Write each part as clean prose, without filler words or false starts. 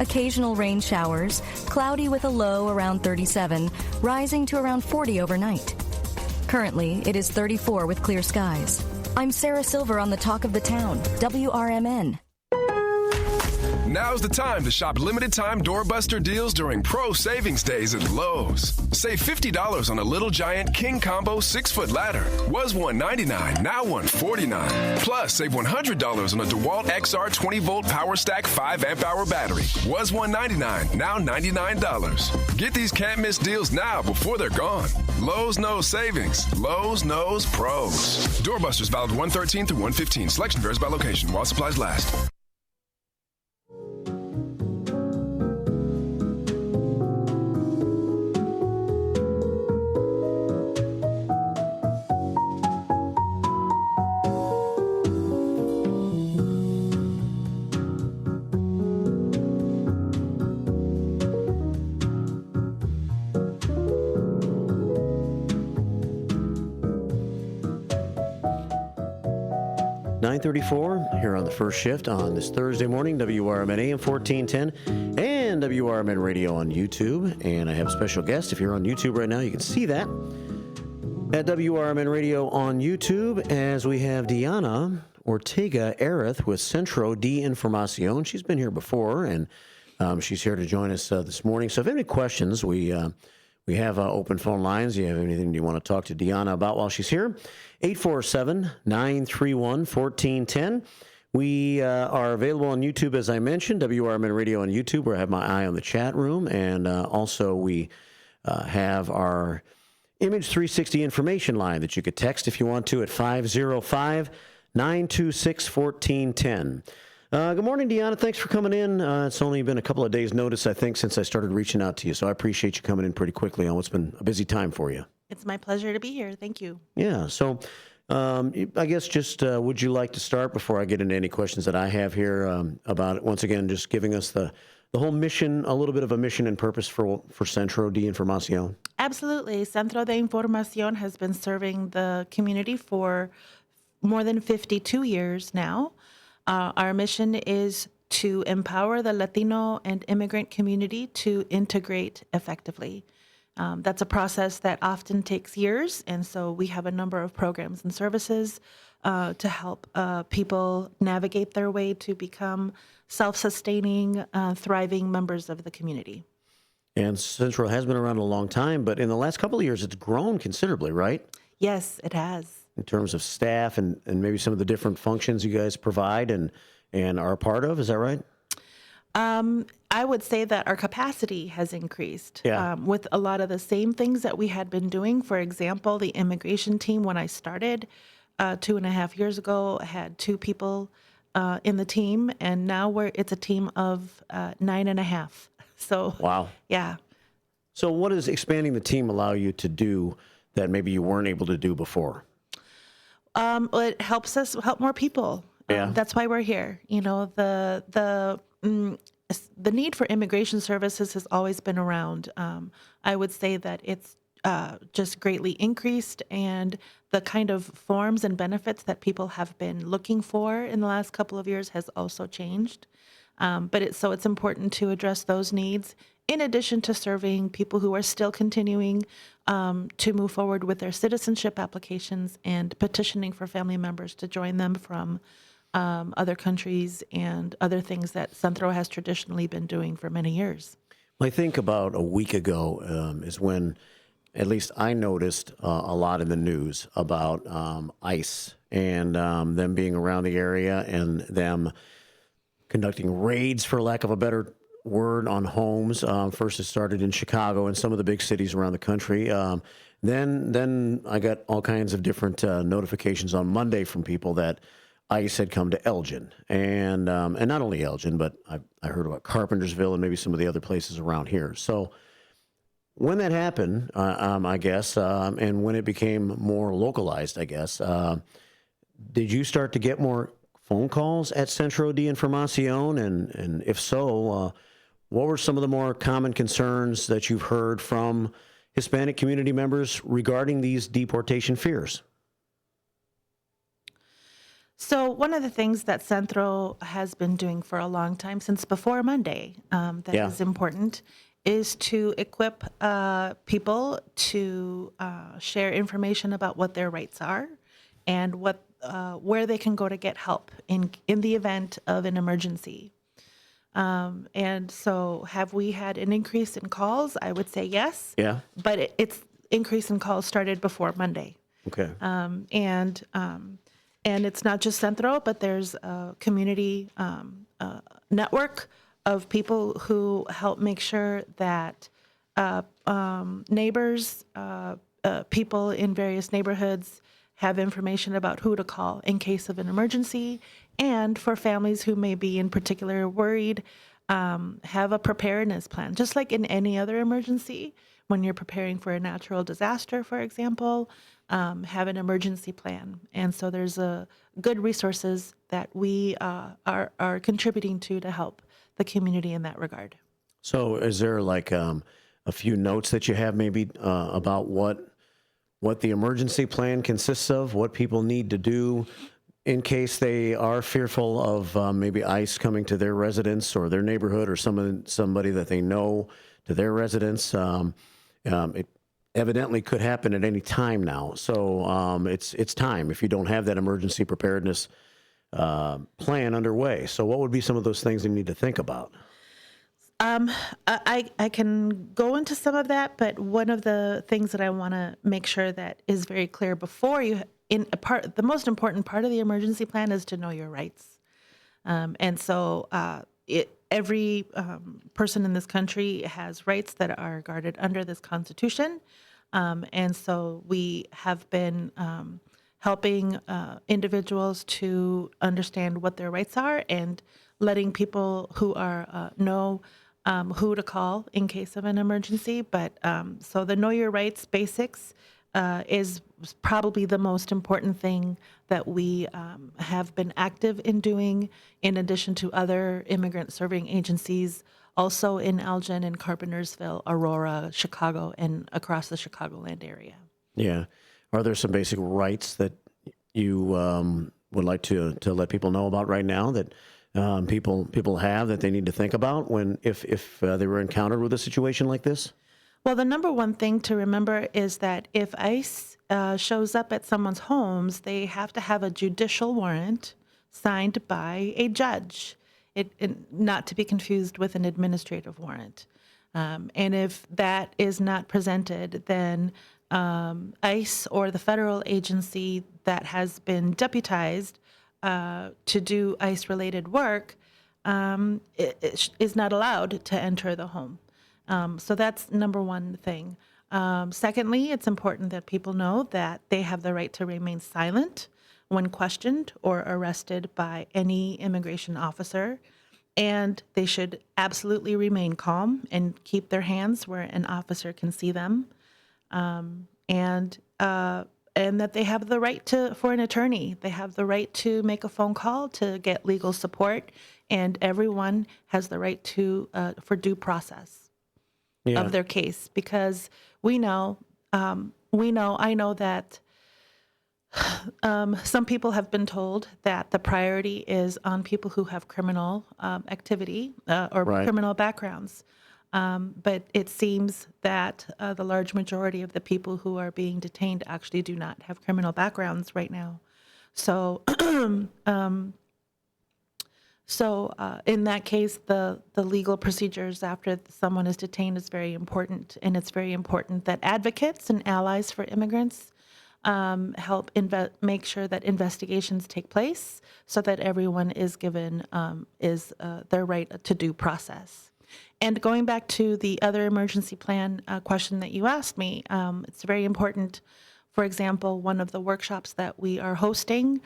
Occasional rain showers, cloudy with a low around 37, rising to around 40 overnight. Currently, it is 34 with clear skies. I'm Sarah Silver on the Talk of the Town, WRMN. Now's the time to shop limited-time doorbuster deals during Pro Savings Days at Lowe's. Save $50 on a Little Giant King Combo 6-foot ladder. Was $199, now $149. Plus, save $100 on a DeWalt XR 20-volt Power Stack 5-amp-hour battery. Was $199, now $99. Get these can't-miss deals now before they're gone. Lowe's knows savings. Lowe's knows pros. Doorbusters valid 1/13 through 1/15. Selection varies by location while supplies last. Here on the first shift on this Thursday morning, WRMN AM 1410 and WRMN Radio on YouTube. And I have a special guest. If you're on YouTube right now, you can see that at WRMN Radio on YouTube as we have Dianha Ortega-Ereth with Centro De Informacion. She's been here before, and she's here to join us this morning. So if you have any questions, we have open phone lines. You have anything you want to talk to Dianha about while she's here? 847-931-1410. We are available on YouTube, as I mentioned, WRMN Radio on YouTube, where I have my eye on the chat room. And also we have our Image 360 information line that you could text if you want to at 505-926-1410. Good morning, Dianha. Thanks for coming in. It's only been a couple of days' notice, I think, since I started reaching out to you. So I appreciate you coming in pretty quickly on what's been a busy time for you. It's my pleasure to be here. Thank you. Yeah. So I guess just would you like to start before I get into any questions that I have here about it? Once again, just giving us the whole mission, a little bit of a mission and purpose for Centro De Informacion. Absolutely. Centro De Informacion has been serving the community for more than 52 years now. Our mission is to empower the Latino and immigrant community to integrate effectively. That's a process that often takes years, and so we have a number of programs and services to help people navigate their way to become self-sustaining, thriving members of the community. And Centro has been around a long time, but in the last couple of years, it's grown considerably, right? Yes, it has. In terms of staff and maybe some of the different functions you guys provide and are a part of, is that right? I would say that our capacity has increased with a lot of the same things that we had been doing. For example, the immigration team, when I started 2.5 years ago, had 2 people in the team, and now it's a team of 9.5. So, wow. Yeah. So what does expanding the team allow you to do that maybe you weren't able to do before? It helps us help more people. That's why we're here. You know, the need for immigration services has always been around. I would say that it's just greatly increased, and the kind of forms and benefits that people have been looking for in the last couple of years has also changed. But it's important to address those needs in addition to serving people who are still continuing to move forward with their citizenship applications and petitioning for family members to join them from other countries and other things that Centro has traditionally been doing for many years. I think about a week ago is when at least I noticed a lot in the news about ICE and them being around the area and them conducting raids, for lack of a better word, on homes. First it started in Chicago and some of the big cities around the country. Then I got all kinds of different notifications on Monday from people that ICE had come to Elgin, and not only Elgin, but I heard about Carpentersville and maybe some of the other places around here. So when that happened, I guess, and when it became more localized, I guess, did you start to get more phone calls at Centro De Informacion? And if so, what were some of the more common concerns that you've heard from Hispanic community members regarding these deportation fears? So one of the things that Centro has been doing for a long time, since before Monday, that is important, is to equip people to share information about what their rights are and where they can go to get help in the event of an emergency. And so have we had an increase in calls? I would say yes. Yeah. But it's increase in calls started before Monday. Okay. And it's not just Centro, but there's a community network of people who help make sure that neighbors, people in various neighborhoods have information about who to call in case of an emergency, and for families who may be in particular worried, have a preparedness plan. Just like in any other emergency, when you're preparing for a natural disaster, for example, have an emergency plan. And so there's good resources that we are contributing to help the community in that regard. So is there like a few notes that you have maybe about what the emergency plan consists of, what people need to do in case they are fearful of maybe ICE coming to their residence or their neighborhood or somebody that they know to their residence? It evidently could happen at any time now. So it's time if you don't have that emergency preparedness plan underway. So what would be some of those things you need to think about? I can go into some of that, but one of the things that I want to make sure that is very clear before you, the most important part of the emergency plan is to know your rights. And so every person in this country has rights that are guarded under this Constitution. And so we have been helping individuals to understand what their rights are and letting people who are know who to call in case of an emergency. But so the Know Your Rights basics is probably the most important thing that we have been active in doing, in addition to other immigrant serving agencies, also in Elgin and Carpentersville, Aurora, Chicago, and across the Chicagoland area. Yeah. Are there some basic rights that you would like to let people know about right now that people have that they need to think about if they were encountered with a situation like this? Well, the number one thing to remember is that if ICE shows up at someone's homes, they have to have a judicial warrant signed by a judge, not to be confused with an administrative warrant. And if that is not presented, then ICE or the federal agency that has been deputized to do ICE-related work is not allowed to enter the home. So that's number one thing. Secondly, it's important that people know that they have the right to remain silent when questioned or arrested by any immigration officer, and they should absolutely remain calm and keep their hands where an officer can see them, and that they have the right for an attorney. They have the right to make a phone call to get legal support, and everyone has the right for due process of their case, because I know that some people have been told that the priority is on people who have criminal activity or criminal backgrounds. But it seems that the large majority of the people who are being detained actually do not have criminal backgrounds right now. So in that case, the legal procedures after someone is detained is very important, and it's very important that advocates and allies for immigrants help make sure that investigations take place so that everyone is given their right to due process. And going back to the other emergency plan question that you asked me, it's very important. For example, one of the workshops that we are hosting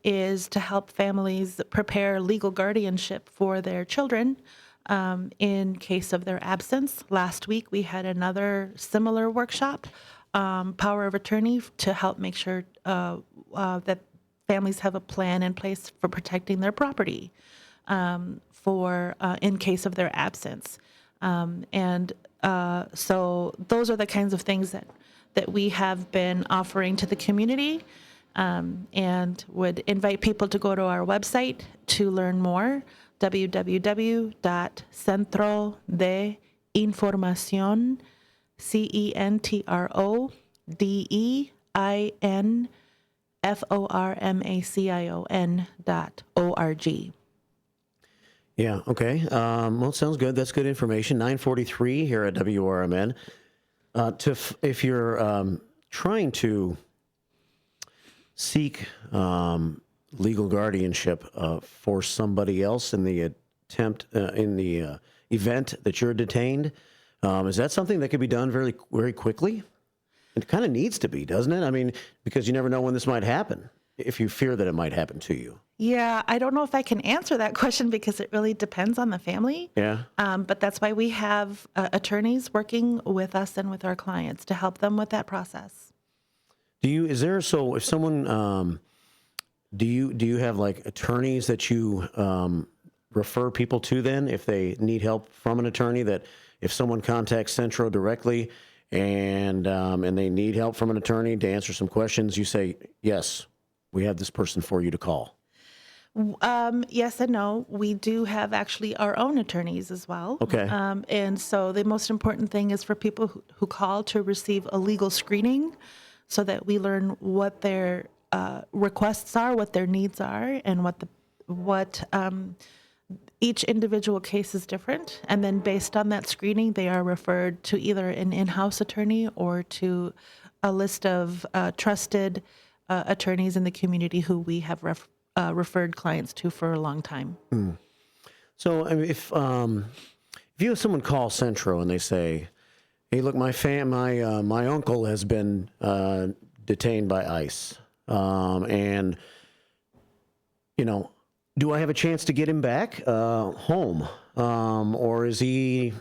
is to help families prepare legal guardianship for their children in case of their absence. Last week, we had another similar workshop, Power of Attorney, to help make sure that families have a plan in place for protecting their property in case of their absence. So those are the kinds of things that we have been offering to the community. and would invite people to go to our website to learn more, www.Centro De Informacion, CentroDeinformacion.org. Yeah, okay. Well, sounds good. That's good information. 9:43 here at WRMN. If you're trying to seek legal guardianship for somebody else in the event that you're detained, is that something that could be done very, very quickly? It kind of needs to be, doesn't it? I mean, because you never know when this might happen, if you fear that it might happen to you. Yeah, I don't know if I can answer that question because it really depends on the family. Yeah. But that's why we have attorneys working with us and with our clients to help them with that process. If someone, do you have like attorneys that you refer people to then if they need help from an attorney, that if someone contacts Centro directly and they need help from an attorney to answer some questions, you say, yes, we have this person for you to call? Yes and no. We do have actually our own attorneys as well. Okay. And so the most important thing is for people who call to receive a legal screening so that we learn what their requests are, what their needs are, and what each individual case is different. And then based on that screening, they are referred to either an in-house attorney or to a list of trusted attorneys in the community who we have referred clients to for a long time. Mm. So, I mean, if you have someone call Centro and they say, "Hey, look, my uncle has been detained by ICE, and do I have a chance to get him back home, or is he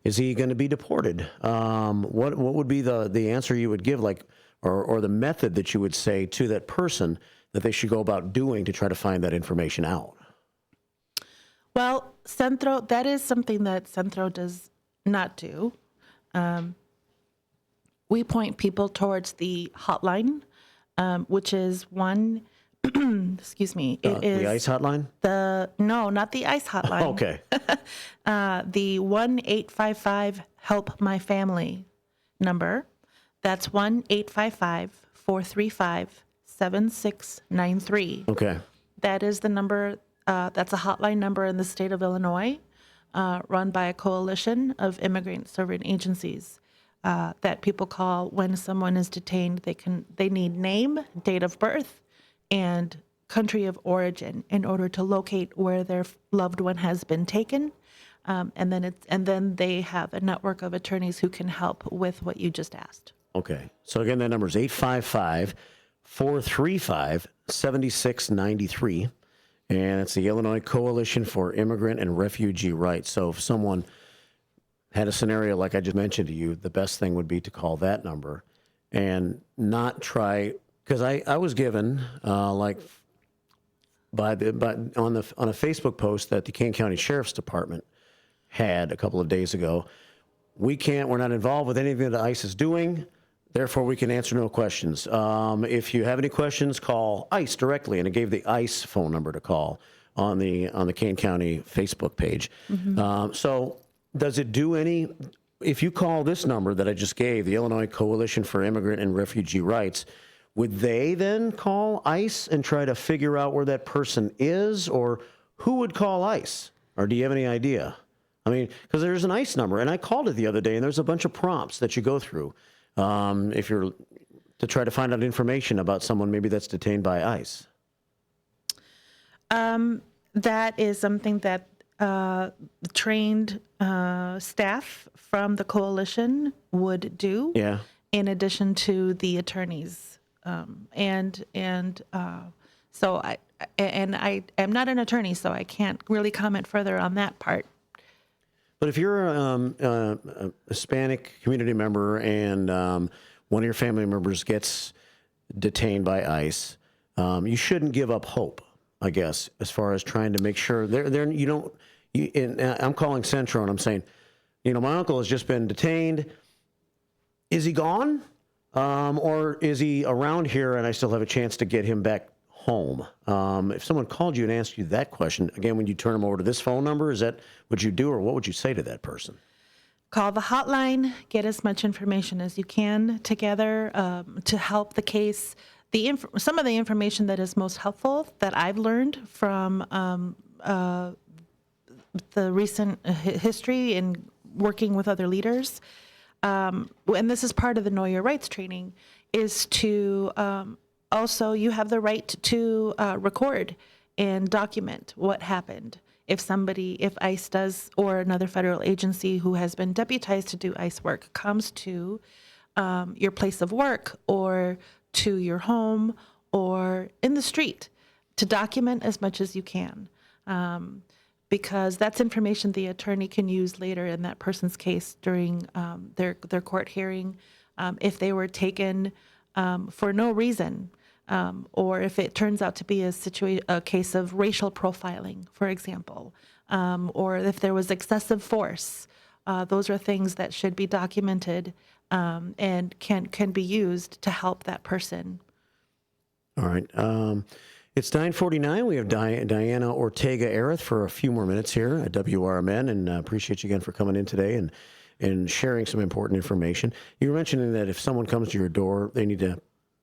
going to be deported?" What would be the answer you would give, like, or the method that you would say to that person that they should go about doing to try to find that information out? Well, that is something that Centro does not do. We point people towards the hotline, which is one, excuse me. It is the ICE hotline? No, not the ICE hotline. Okay. The 1-855-HELP-MY-FAMILY number. That's 1-855-435-7693. Okay. That is the number, that's a hotline number in the state of Illinois, run by a coalition of immigrant serving agencies that people call when someone is detained. They need name, date of birth, and country of origin in order to locate where their loved one has been taken. And then they have a network of attorneys who can help with what you just asked. Okay. So again, that number is 855-435-7693. And it's the Illinois Coalition for Immigrant and Refugee Rights. So if someone had a scenario like I just mentioned to you, the best thing would be to call that number and not try, because I was given on a Facebook post that the Kane County Sheriff's Department had a couple of days ago. We're not involved with anything that ICE is doing. Therefore, we can answer no questions. If you have any questions, call ICE directly, and it gave the ICE phone number to call on the Kane County Facebook page. Mm-hmm. So, does it do any? If you call this number that I just gave, the Illinois Coalition for Immigrant and Refugee Rights, would they then call ICE and try to figure out where that person is, or who would call ICE? Or do you have any idea? I mean, because there's an ICE number, and I called it the other day, and there's a bunch of prompts that you go through. If you're to try to find out information about someone maybe that's detained by ICE. That is something that trained staff from the coalition would do. Yeah. In addition to the attorneys, so I am not an attorney, so I can't really comment further on that part. But if you're a Hispanic community member and one of your family members gets detained by ICE, you shouldn't give up hope, I guess, as far as trying to make sure I'm calling Centro and I'm saying, my uncle has just been detained. Is he gone? Or is he around here and I still have a chance to get him back home? If someone called you and asked you that question, again, when you turn them over to this phone number, is that what you do, or what would you say to that person? Call the hotline, get as much information as you can together to help the case. Some of the information that is most helpful that I've learned from the recent history in working with other leaders, and this is part of the Know Your Rights training, is to also, you have the right to record and document what happened. If ICE does, or another federal agency who has been deputized to do ICE work comes to your place of work or to your home or in the street, to document as much as you can. Because that's information the attorney can use later in that person's case during their court hearing. If they were taken for no reason, or if it turns out to be a case of racial profiling, for example, or if there was excessive force, those are things that should be documented and can be used to help that person. All right. It's 9:49. We have Dianha Ortega-Ereth for a few more minutes here at WRMN, and appreciate you again for coming in today and sharing some important information. You were mentioning that if someone comes to your door, they need to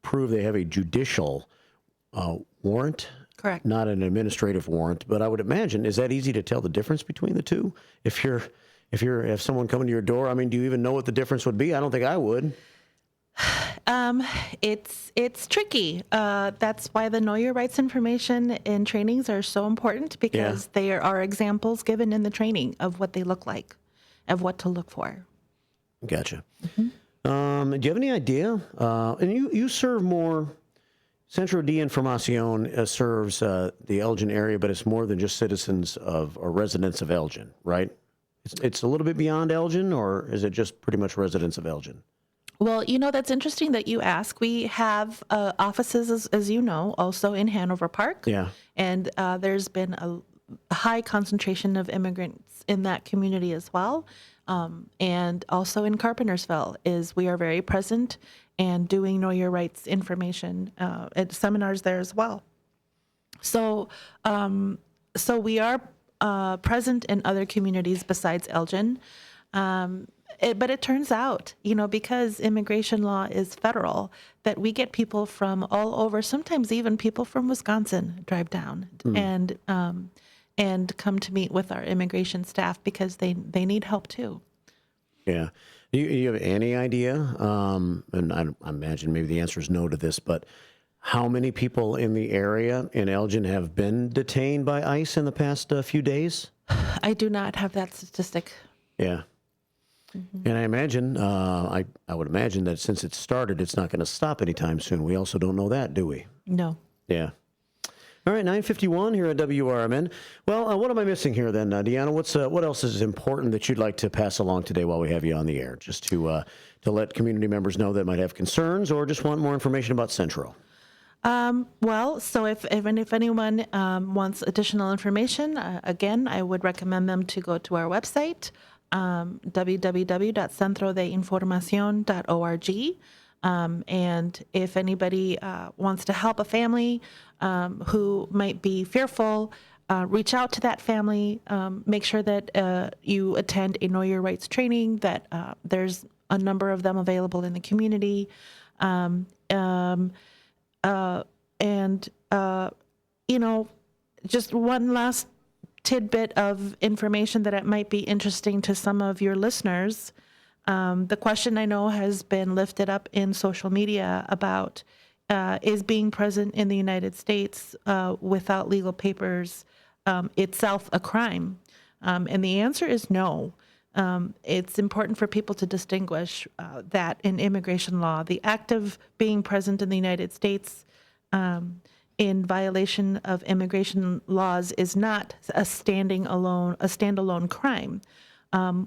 prove they have a judicial warrant. Correct. Not an administrative warrant, but I would imagine, is that easy to tell the difference between the two? If someone coming to your door, I mean, do you even know what the difference would be? I don't think I would. It's tricky. That's why the Know Your Rights information and trainings are so important, because there are examples given in the training of what they look like, of what to look for. Gotcha. Mm-hmm. Do you have any idea? And you serve more. Centro De Informacion serves the Elgin area, but it's more than just citizens of or residents of Elgin, right? It's a little bit beyond Elgin, or is it just pretty much residents of Elgin? Well, that's interesting that you ask. We have offices, as you know, also in Hanover Park. Yeah. And there's been a high concentration of immigrants in that community as well. And also in Carpentersville we are very present and doing Know Your Rights information at seminars there as well. So we are present in other communities besides Elgin. But it turns out, because immigration law is federal, that we get people from all over, sometimes even people from Wisconsin drive down and come to meet with our immigration staff because they need help too. Yeah. Do you have any idea, and I imagine maybe the answer is no to this, but how many people in the area in Elgin have been detained by ICE in the past few days? I do not have that statistic. Yeah. Mm-hmm. And I imagine, I would imagine that since it started, it's not going to stop anytime soon. We also don't know that, do we? No. Yeah. All right, 9:51 here at WRMN. Well, what am I missing here then, Dianha? What else is important that you'd like to pass along today while we have you on the air, just to let community members know that might have concerns or just want more information about Centro? So if anyone wants additional information, again, I would recommend them to go to our website, www.centrodeinformacion.org. And if anybody wants to help a family who might be fearful, reach out to that family. Make sure that you attend a Know Your Rights training, that there's a number of them available in the community. Just one last tidbit of information that it might be interesting to some of your listeners. The question I know has been lifted up in social media about is being present in the United States without legal papers itself a crime? And the answer is no. It's important for people to distinguish that in immigration law, the act of being present in the United States in violation of immigration laws is not a standalone crime.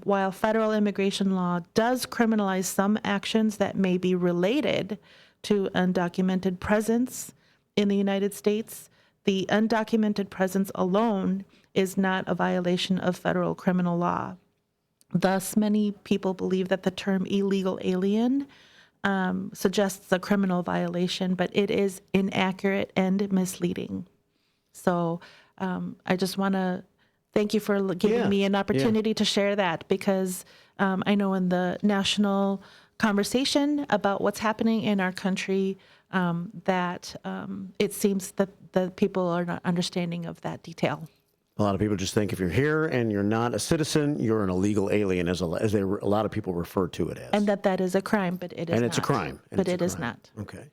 While federal immigration law does criminalize some actions that may be related to undocumented presence in the United States, the undocumented presence alone is not a violation of federal criminal law. Thus, many people believe that the term illegal alien suggests a criminal violation, but it is inaccurate and misleading. So I just want to thank you for giving me an opportunity to share that, because I know in the national conversation about what's happening in our country, that it seems that the people are not understanding of that detail. A lot of people just think if you're here and you're not a citizen, you're an illegal alien, as a lot of people refer to it as. And that is a crime, but it is not. And it's a crime. But it is not. Okay.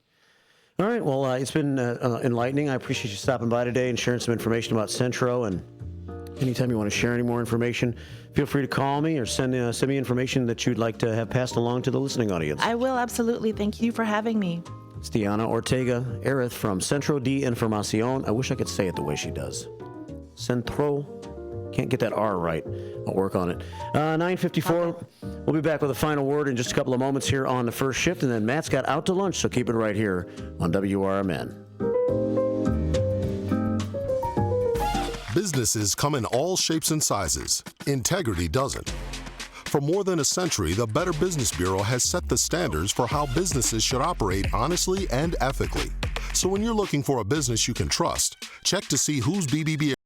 All right. Well, it's been enlightening. I appreciate you stopping by today and sharing some information about Centro. And anytime you want to share any more information, feel free to call me or send me information that you'd like to have passed along to the listening audience. I will, absolutely. Thank you for having me. It's Dianha Ortega-Ereth from Centro De Informacion. I wish I could say it the way she does. Centro. Can't get that R right. I'll work on it. 9:54. We'll be back with a final word in just a couple of moments here on the first shift, and then Matt's got out to lunch, so keep it right here on WRMN. Businesses come in all shapes and sizes. Integrity doesn't. For more than a century, the Better Business Bureau has set the standards for how businesses should operate honestly and ethically. So when you're looking for a business you can trust, check to see who's BBB